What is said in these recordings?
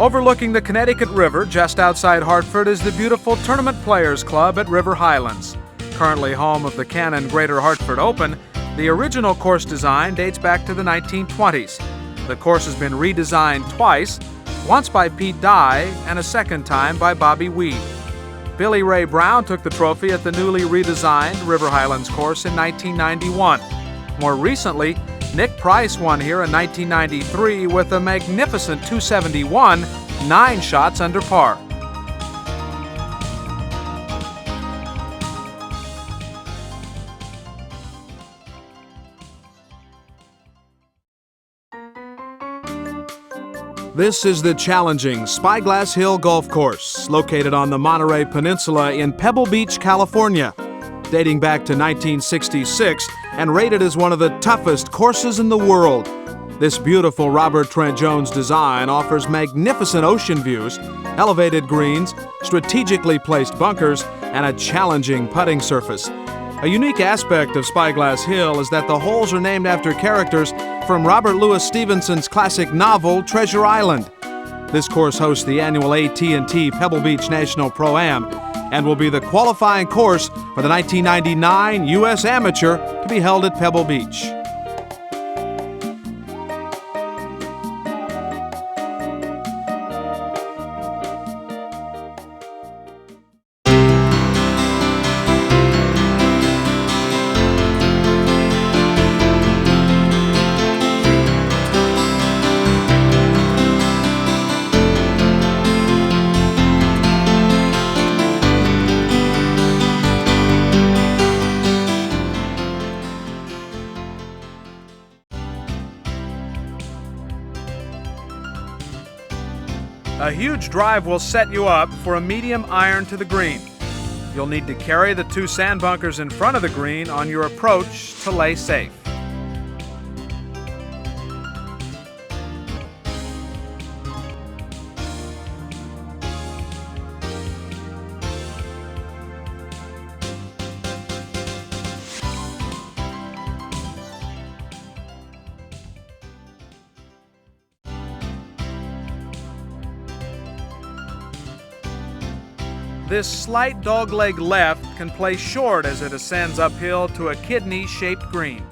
Overlooking the Connecticut River just outside Hartford is the beautiful Tournament Players Club at River Highlands. Currently home of the Canon Greater Hartford Open, the original course design dates back to the 1920s. The course has been redesigned twice, once by Pete Dye and a second time by Bobby Weed. Billy Ray Brown took the trophy at the newly redesigned River Highlands course in 1991. More recently, Nick Price won here in 1993 with a magnificent 271, 9 shots under par. This is the challenging Spyglass Hill Golf Course, located on the Monterey Peninsula in Pebble Beach, California. Dating back to 1966 and rated as one of the toughest courses in the world. This beautiful Robert Trent Jones design offers magnificent ocean views, elevated greens, strategically placed bunkers, and a challenging putting surface. A unique aspect of Spyglass Hill is that the holes are named after characters from Robert Louis Stevenson's classic novel, Treasure Island. This course hosts the annual AT&T Pebble Beach National Pro-Am and will be the qualifying course for the 1999 U.S. Amateur to be held at Pebble Beach. A huge drive will set you up for a medium iron to the green. You'll need to carry the 2 sand bunkers in front of the green on your approach to lay safe. This slight dogleg left can play short as it ascends uphill to a kidney-shaped green.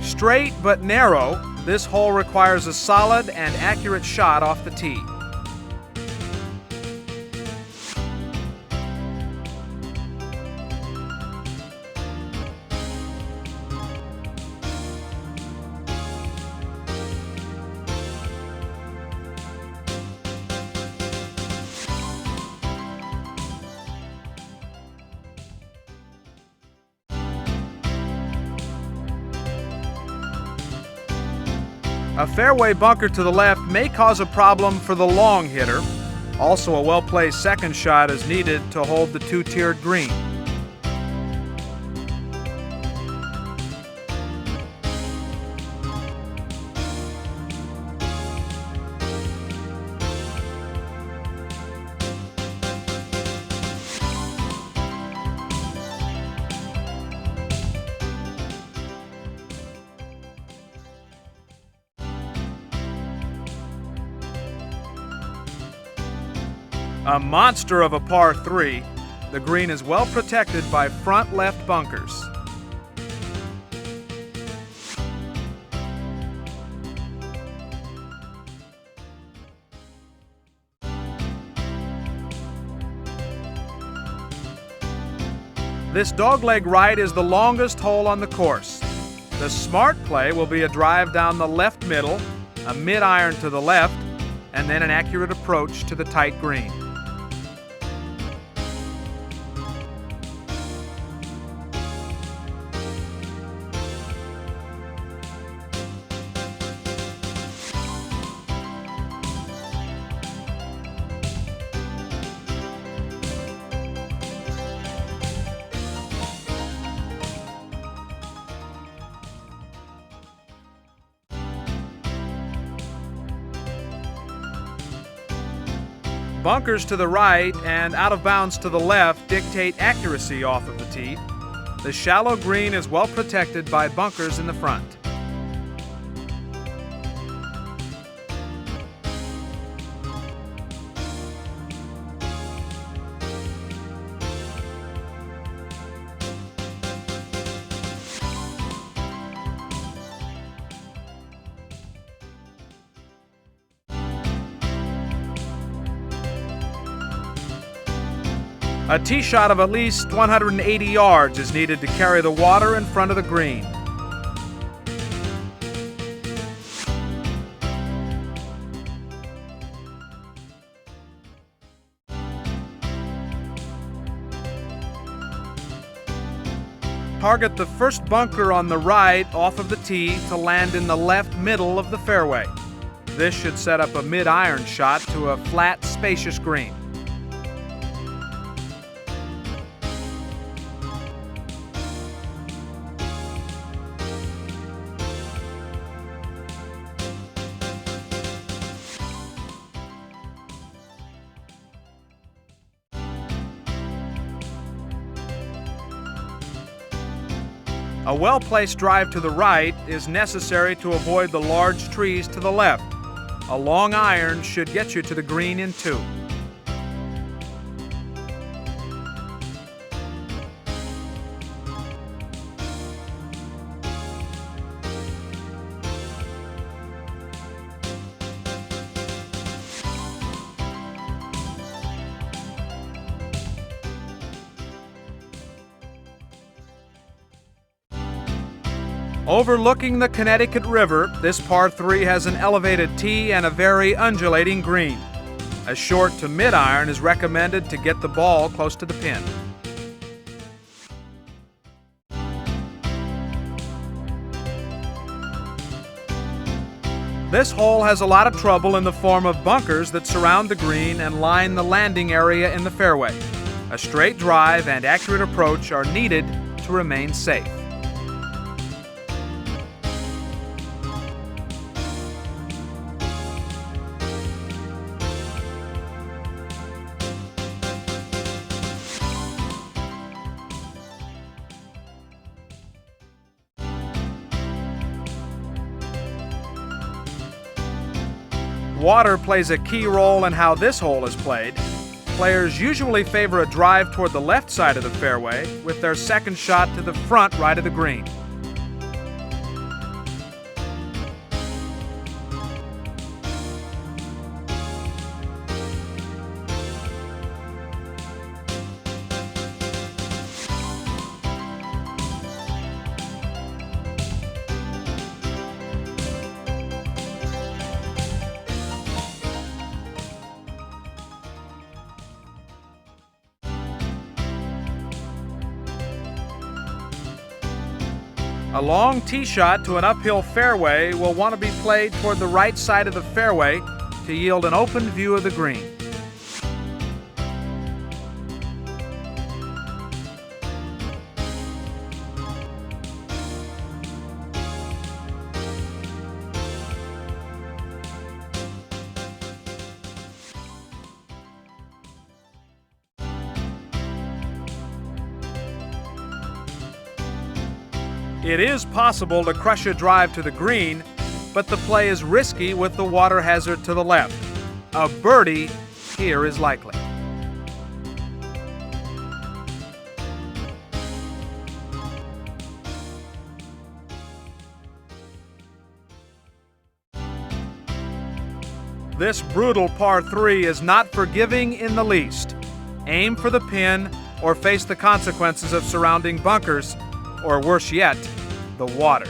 Straight but narrow, this hole requires a solid and accurate shot off the tee. A fairway bunker to the left may cause a problem for the long hitter. Also, a well-placed second shot is needed to hold the 2-tiered green. A monster of a par 3, the green is well protected by front left bunkers. This dogleg right is the longest hole on the course. The smart play will be a drive down the left middle, a mid-iron to the left, and then an accurate approach to the tight green. bunkers to the right and out of bounds to the left dictate accuracy off of the tee. The shallow green is well protected by bunkers in the front. A tee shot of at least 180 yards is needed to carry the water in front of the green. Target the first bunker on the right off of the tee to land in the left middle of the fairway. This should set up a mid-iron shot to a flat, spacious green. A well-placed drive to the right is necessary to avoid the large trees to the left. A long iron should get you to the green in 2. Overlooking the Connecticut River, this par 3 has an elevated tee and a very undulating green. A short to mid-iron is recommended to get the ball close to the pin. This hole has a lot of trouble in the form of bunkers that surround the green and line the landing area in the fairway. A straight drive and accurate approach are needed to remain safe. Water plays a key role in how this hole is played. Players usually favor a drive toward the left side of the fairway with their second shot to the front right of the green. A long tee shot to an uphill fairway will want to be played toward the right side of the fairway to yield an open view of the green. It is possible to crush a drive to the green, but the play is risky with the water hazard to the left. A birdie here is likely. This brutal par 3 is not forgiving in the least. Aim for the pin or face the consequences of surrounding bunkers, or worse yet, the water.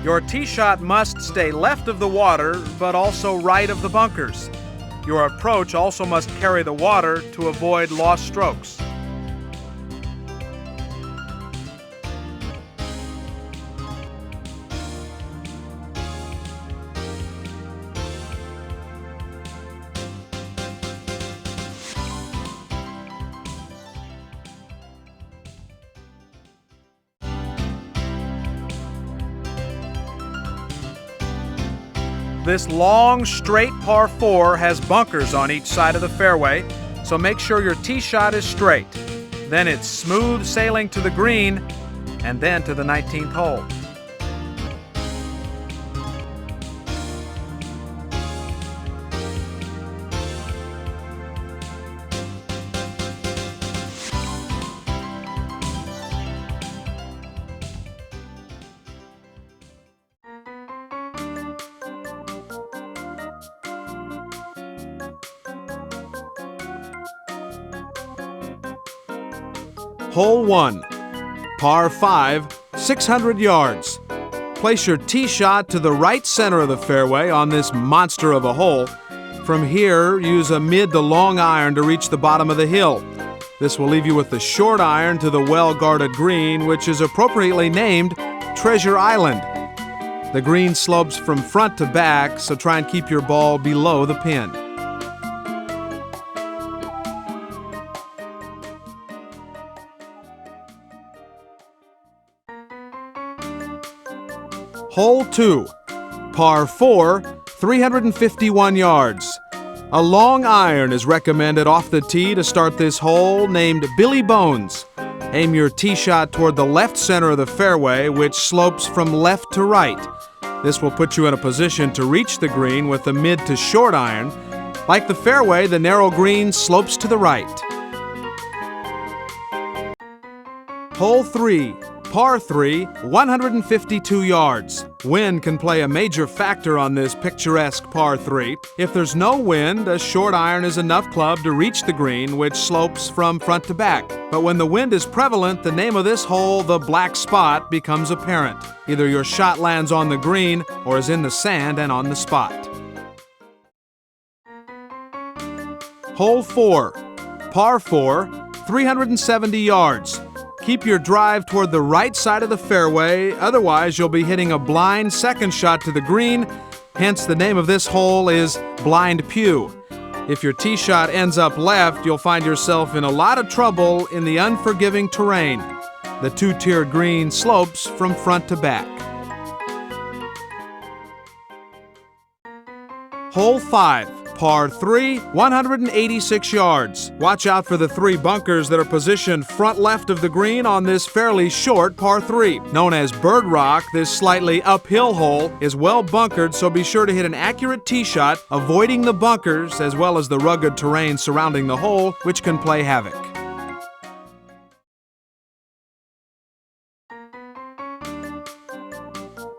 Your tee shot must stay left of the water, but also right of the bunkers. Your approach also must carry the water to avoid lost strokes. This long, straight par 4 has bunkers on each side of the fairway, so make sure your tee shot is straight. Then it's smooth sailing to the green and then to the 19th hole. Hole 1, par 5, 600 yards. Place your tee shot to the right center of the fairway on this monster of a hole. From here, use a mid to long iron to reach the bottom of the hill. This will leave you with the short iron to the well-guarded green, which is appropriately named Treasure Island. The green slopes from front to back, so try and keep your ball below the pin. Hole 2, par 4, 351 yards. A long iron is recommended off the tee to start this hole, named Billy Bones. Aim your tee shot toward the left center of the fairway, which slopes from left to right. This will put you in a position to reach the green with a mid to short iron. Like the fairway, the narrow green slopes to the right. Hole 3, par 3, 152 yards. Wind can play a major factor on this picturesque par 3. If there's no wind, a short iron is enough club to reach the green, which slopes from front to back. But when the wind is prevalent, the name of this hole, the black spot, becomes apparent. Either your shot lands on the green or is in the sand and on the spot. Hole 4, par 4, 370 yards. Keep your drive toward the right side of the fairway, otherwise you'll be hitting a blind second shot to the green, hence the name of this hole is Blind Pew. If your tee shot ends up left, you'll find yourself in a lot of trouble in the unforgiving terrain. The two-tiered green slopes from front to back. Hole 5, par 3, 186 yards. Watch out for the 3 bunkers that are positioned front left of the green on this fairly short par 3. Known as Bird Rock, this slightly uphill hole is well bunkered, so be sure to hit an accurate tee shot, avoiding the bunkers as well as the rugged terrain surrounding the hole, which can play havoc.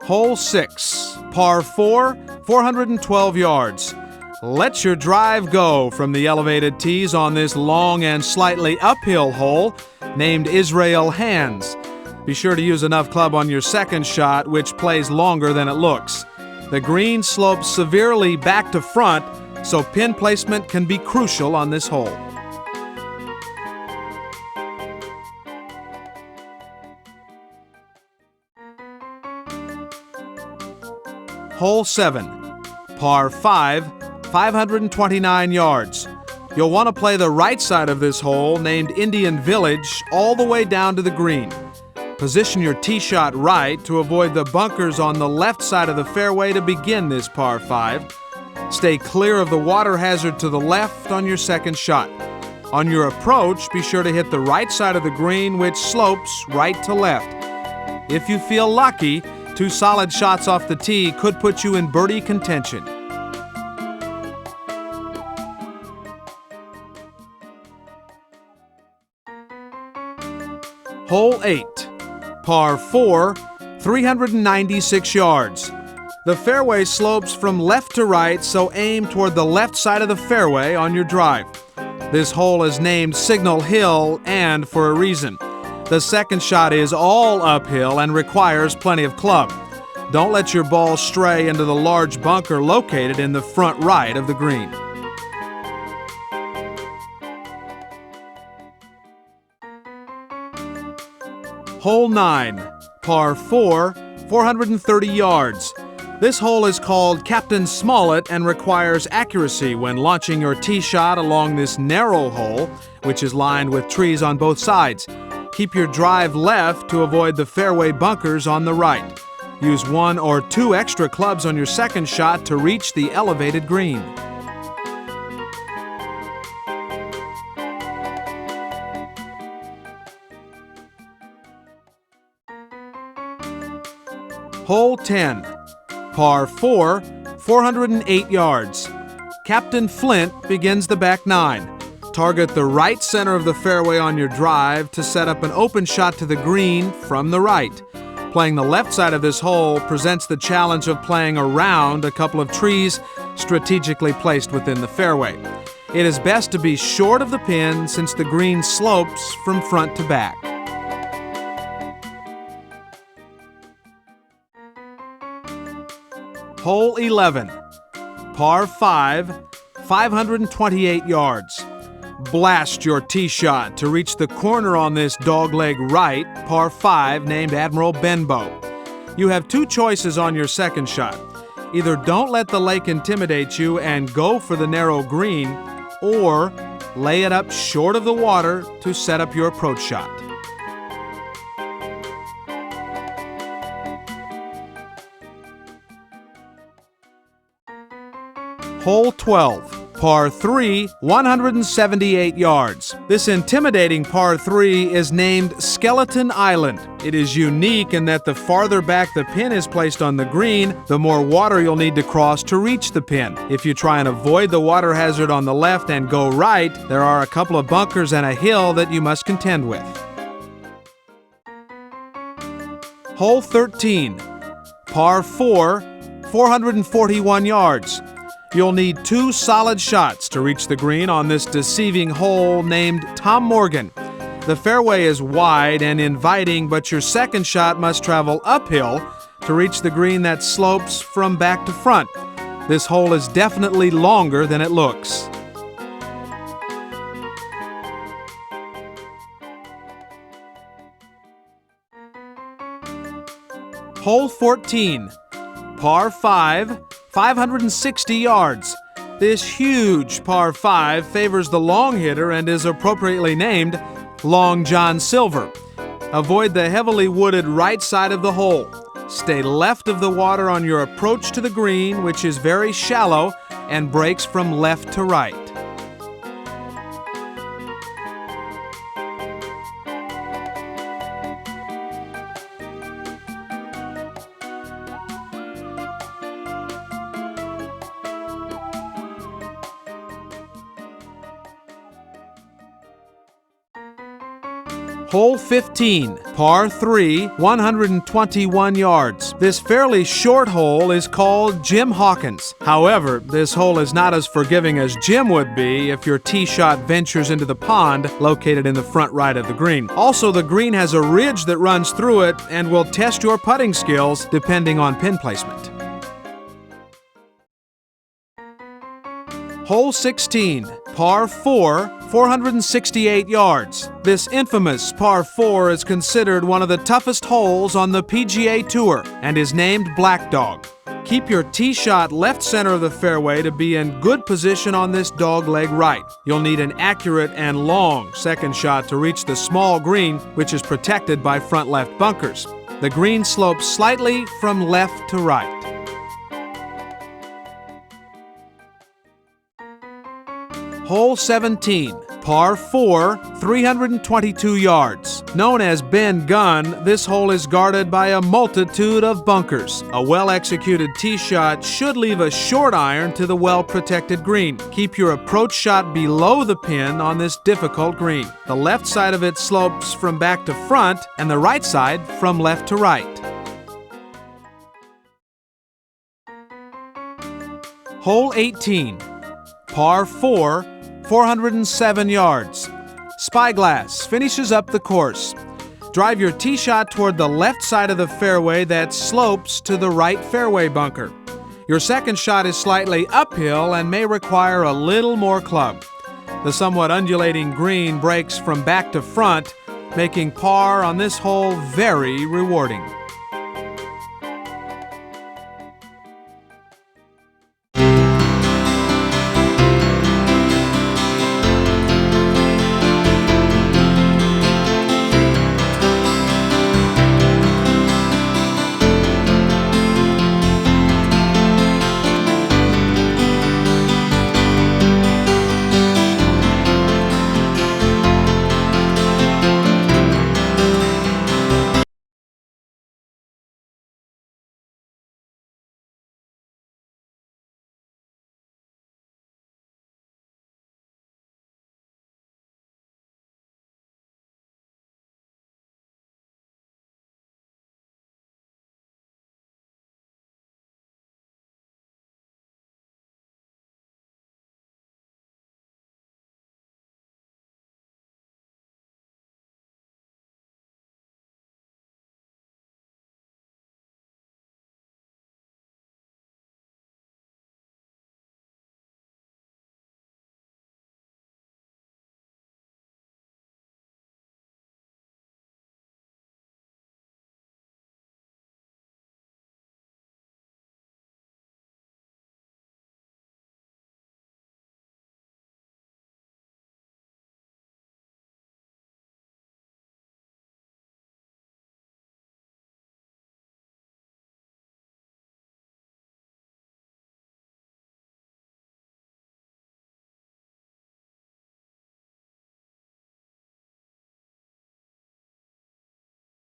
Hole 6, par 4, 412 yards. Let your drive go from the elevated tees on this long and slightly uphill hole named Israel Hands. Be sure to use enough club on your second shot, which plays longer than it looks. The green slopes severely back to front, so pin placement can be crucial on this hole. Hole 7, par 5, 529 yards. You'll want to play the right side of this hole, named Indian Village, all the way down to the green. Position your tee shot right to avoid the bunkers on the left side of the fairway to begin this par 5. Stay clear of the water hazard to the left on your second shot. On your approach, be sure to hit the right side of the green, which slopes right to left. If you feel lucky, 2 solid shots off the tee could put you in birdie contention. Hole 8, par 4, 396 yards. The fairway slopes from left to right, so aim toward the left side of the fairway on your drive. This hole is named Signal Hill, and for a reason. The second shot is all uphill and requires plenty of club. Don't let your ball stray into the large bunker located in the front right of the green. Hole 9, par 4, 430 yards. This hole is called Captain Smollett and requires accuracy when launching your tee shot along this narrow hole, which is lined with trees on both sides. Keep your drive left to avoid the fairway bunkers on the right. Use 1 or 2 extra clubs on your second shot to reach the elevated green. Hole 10, par 4, 408 yards. Captain Flint begins the back 9. Target the right center of the fairway on your drive to set up an open shot to the green from the right. Playing the left side of this hole presents the challenge of playing around a couple of trees strategically placed within the fairway. It is best to be short of the pin since the green slopes from front to back. Hole 11, par 5, 528 yards. Blast your tee shot to reach the corner on this dogleg right, par 5, named Admiral Benbow. You have 2 choices on your second shot. Either don't let the lake intimidate you and go for the narrow green, or lay it up short of the water to set up your approach shot. Hole 12, par 3, 178 yards. This intimidating par 3 is named Skeleton Island. It is unique in that the farther back the pin is placed on the green, the more water you'll need to cross to reach the pin. If you try and avoid the water hazard on the left and go right, there are a couple of bunkers and a hill that you must contend with. Hole 13, par 4, 441 yards. You'll need 2 solid shots to reach the green on this deceiving hole named Tom Morgan. The fairway is wide and inviting, but your second shot must travel uphill to reach the green that slopes from back to front. This hole is definitely longer than it looks. Hole 14, par 5, 560 yards. This huge par 5 favors the long hitter and is appropriately named Long John Silver. Avoid the heavily wooded right side of the hole. Stay left of the water on your approach to the green, which is very shallow and breaks from left to right. Hole 15, par 3, 121 yards. This fairly short hole is called Jim Hawkins. However, this hole is not as forgiving as Jim would be if your tee shot ventures into the pond located in the front right of the green. Also, the green has a ridge that runs through it and will test your putting skills depending on pin placement. Hole 16, par 4, 468 yards. This infamous par 4 is considered one of the toughest holes on the PGA Tour and is named Black Dog. Keep your tee shot left center of the fairway to be in good position on this dogleg right. You'll need an accurate and long second shot to reach the small green, which is protected by front left bunkers. The green slopes slightly from left to right. Hole 17, par 4, 322 yards. Known as Ben Gunn, this hole is guarded by a multitude of bunkers. A well-executed tee shot should leave a short iron to the well-protected green. Keep your approach shot below the pin on this difficult green. The left side of it slopes from back to front and the right side from left to right. Hole 18, par 4, 407 yards. Spyglass finishes up the course. Drive your tee shot toward the left side of the fairway that slopes to the right fairway bunker. Your second shot is slightly uphill and may require a little more club. The somewhat undulating green breaks from back to front, making par on this hole very rewarding.